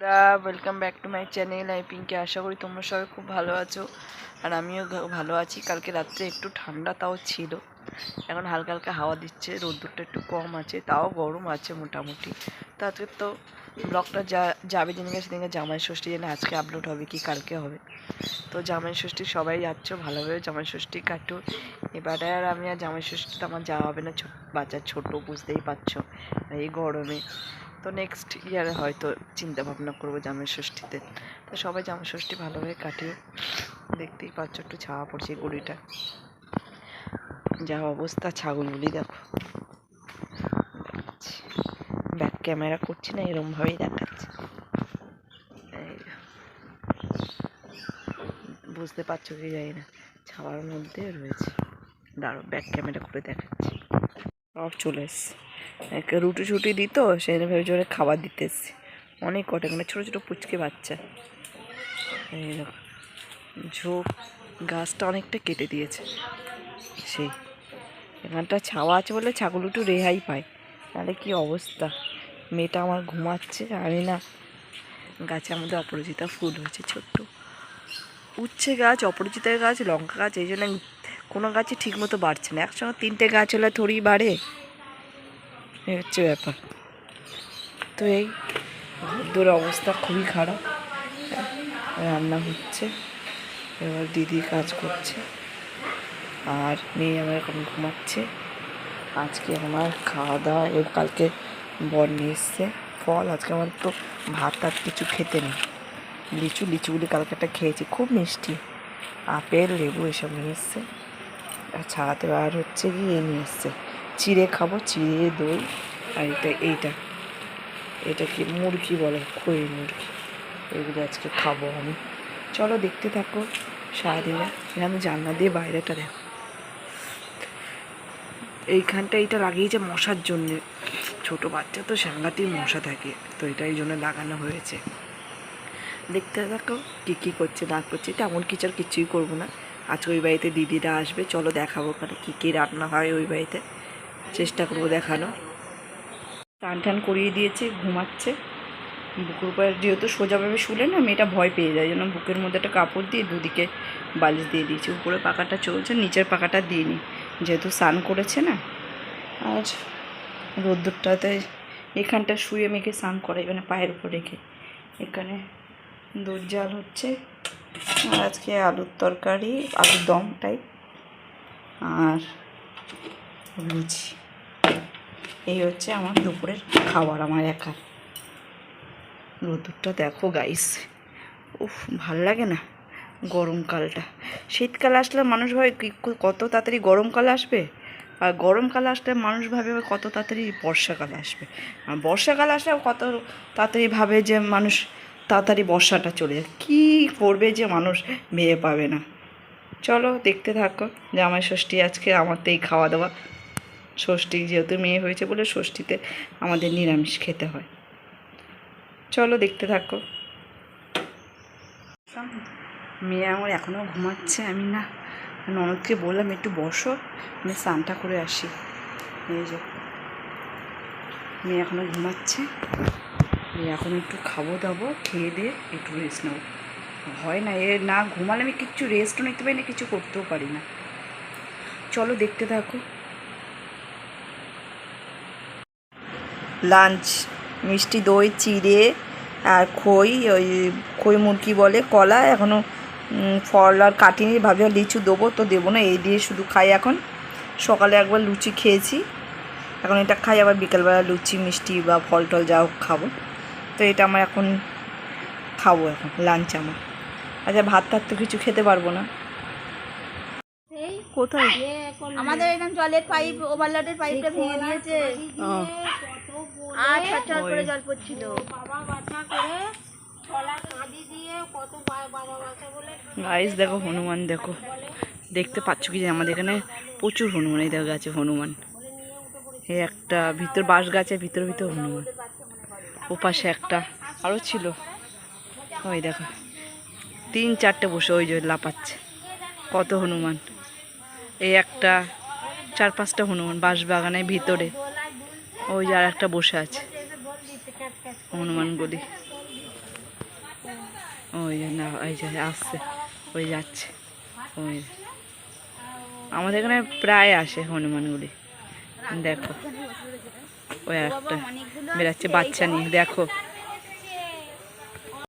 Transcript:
Welcome back to my channel. আমি পিঙ্কি। আশা করি তোমরা সবাই খুব ভালো আছো, আর আমিও ভালো আছি। কালকে রাত্রে একটু ঠান্ডা তাও ছিল, এখন হালকা হালকা হাওয়া দিচ্ছে, রোদ্দুরটা একটু কম আছে, তাও গরম আছে মোটামুটি। তো আজকে তো ব্লগটা যাবে যেদিনকে সেদিনকে জামাই ষষ্ঠী, যেন আজকে আপলোড হবে কি কালকে হবে। তো জামাই ষষ্ঠী সবাই যাচ্ছ, ভালোভাবে জামাই ষষ্ঠী কাটো। এবারে আর আমি আর জামাই ষষ্ঠীতে আমার যাওয়া হবে না, বাচ্চা ছোট, বুঝতেই পারছো এই গরমে। তো নেক্সট ইয়ারে হয়তো চিন্তা ভাবনা করবো জামাই ষষ্ঠীতে। তো সবাই জামাই ষষ্ঠী ভালোভাবে কাটিয়ে। দেখতেই পাচ্ছ একটু ছাওয়া পড়ছে গড়িটা, যা অবস্থা ছাগলগুলি দেখো। ব্যাক ক্যামেরা করছি না, এরমভাবেই দেখাচ্ছে। বুঝতে পারছো কি জানি না, ছাওয়ার মধ্যে রয়েছে। দাঁড়ো ব্যাক ক্যামেরা করে দেখাচ্ছি। সব চলে এসছে, রুটি ছুটি দিত, সেই ভেবে জোরে খাবার দিতে এসছে অনেক কটা, মানে ছোটো ছোটো পুচকে বাচ্চা। এই দেখো ঝোপ, গাছটা অনেকটা কেটে দিয়েছে। সেই এখানটা ছাওয়া আছে বলে ছাগল একটু রেহাই পায়, তাহলে কি অবস্থা। মেয়েটা আমার ঘুমাচ্ছে, আমি না গাছে আমাদের অপরাজিতা ফুল হয়েছে, ছোট্ট উচ্ছে গাছ, অপরাজিতার গাছ, লঙ্কা গাছ, এই জন্য কোনো গাছে ঠিক মতো বাড়ছে না। একসঙ্গে 3টে গাছ হলে থোড়ি বাড়ে, এই হচ্ছে ব্যাপার। তো এই ঘরদোর অবস্থা খুবই খারাপ। রান্না হচ্ছে, এবার দিদি কাজ করছে, আর মেয়ে আমার এখন ঘুমাচ্ছে। আজকে আমার খাওয়া দাওয়া, এর কালকে বর নিয়ে এসছে ফল। আজকে আমার তো ভাত আর কিছু খেতে নেই। লিচুগুলি কালকে একটা খেয়েছি, খুব মিষ্টি, আপেল লেবু এসব নিয়ে এসছে। আর ছাড়াতে আর হচ্ছে কি এ নিয়ে এসছে, চিড়ে খাবো, চিড়ে দই। আর এটা কি মুরগি বলে, খই মুরগি, এগুলো আজকে খাবো আমি। চলো দেখতে থাকো সারাদিনে। এখানে জানলা দিয়ে বাইরেটা দেখো, এইখানটা এটা লাগিয়েছে মশার জন্যে, ছোট বাচ্চা তো সাংঘাতিক মশা থাকে, তো এটা এই জন্য লাগানো হয়েছে। দেখতে থাকো কী কী করছে না করছে, তেমন কিছু আর কিছুই করবো না। আজকে ওই বাড়িতে দিদিরা আসবে, চলো দেখাবো ওখানে কী কী রান্না হয় ওই বাড়িতে, চেষ্টা করবো দেখানো। টান টান করিয়ে দিয়েছে, ঘুমাচ্ছে বুকের উপরে, যেহেতু সোজাভাবে শুলে না মেয়েটা ভয় পেয়ে যায়, যেন বুকের মধ্যে একটা কাপড় দিয়ে দুদিকে বালিশ দিয়ে দিয়েছি। উপরে পাখাটা চলছে, নিচের পাখাটা দিইনি, যেহেতু স্নান করেছে না। আর রোদ্দুরটাতে এখানটা শুয়ে মেয়েকে স্নান করাই, মানে পায়ের উপর রেখে। এখানে দুধ জাল হচ্ছে, আর আজকে আলুর তরকারি, আলুর দম টাইপ, আর লুচি। এই হচ্ছে আমার দুপুরের খাবার, আমার একার। রোদ্দুরটা দেখো গাইস, উফ ভাল লাগে না গরমকালটা। শীতকাল আসলে মানুষ ভাবে কত তাড়াতাড়ি গরমকাল আসবে, আর গরমকালে আসলে মানুষ ভাবে কত তাড়াতাড়ি বর্ষাকালে আসবে, আর বর্ষাকালে আসলে কত তাড়াতাড়ি ভাবে যে মানুষ তাড়াতাড়ি বর্ষাটা চলে যায়। কী করবে যে মানুষ ভেবে পাবে না। চলো দেখতে থাকো জামাই ষষ্ঠী আজকে, আমার তো এই খাওয়া দাওয়া। ষষ্ঠী যেহেতু মেয়ে হয়েছে বলে ষষ্ঠীতে আমাদের নিরামিষ খেতে হয়। চলো দেখতে থাকো। মেয়ে আমার এখনও ঘুমাচ্ছে, আমি না ননদকে বললাম একটু বসো, আমি স্নানটা করে আসি। এই যে মেয়ে এখনও ঘুমাচ্ছে, মেয়ে এখন একটু খাবো দাবো, খেয়ে দিয়ে একটু রেস্ট নেবো। হয় না এ না ঘুমালে আমি কিচ্ছু রেস্টও নিতে পারি না, কিছু করতেও পারি না। চলো দেখতে থাকো। লাঞ্চ মিষ্টি দই, চিড়ে আর খই মুরগি বলে, কলা, এখনও ফল আর কাটিনি, ভাবছিলাম লিচু দেবো, তো দেবো না, এই দিয়ে শুধু খাই এখন। সকালে একবার লুচি খেয়েছি, এখন এটা খাই, আবার বিকালবেলা লুচি মিষ্টি বা ফল টল যা হোক খাবো। তো এটা আমার এখন খাবো, এখন লাঞ্চ আমার। আচ্ছা ভাত টাত তো কিছু খেতে পারবো না। কোথায় আমাদের এখানে জলের পাইপ, ওভারলোডের পাইপটা ভেঙে দিয়েছে, আর ছটছট করে জল পড়ছিল। গাইস দেখো হনুমান, দেখো দেখতে পাচ্ছ কি যে আমাদের এখানে প্রচুর হনুমান, এই দেখো গাছে হনুমান, এই একটা ভিতর বাঁশ গাছের ভিতর ভিতর হনুমান, ওপাশে একটা আরও ছিল, ওই দেখো 3-4টে বসে ওই যে লাপাচ্ছে, কত হনুমান। এই একটা 4-5টা হনুমান বাঁশ বাগানের ভিতরে, ওই যে আর একটা বসে আছে হনুমানগুলি। ওই যে না, ওই যে আসছে, ওই যাচ্ছে, ওই আমাদের এখানে প্রায় আসে হনুমানগুলি। দেখো ওই একটা বেরাচ্ছে বাচ্চা নিয়ে, দেখো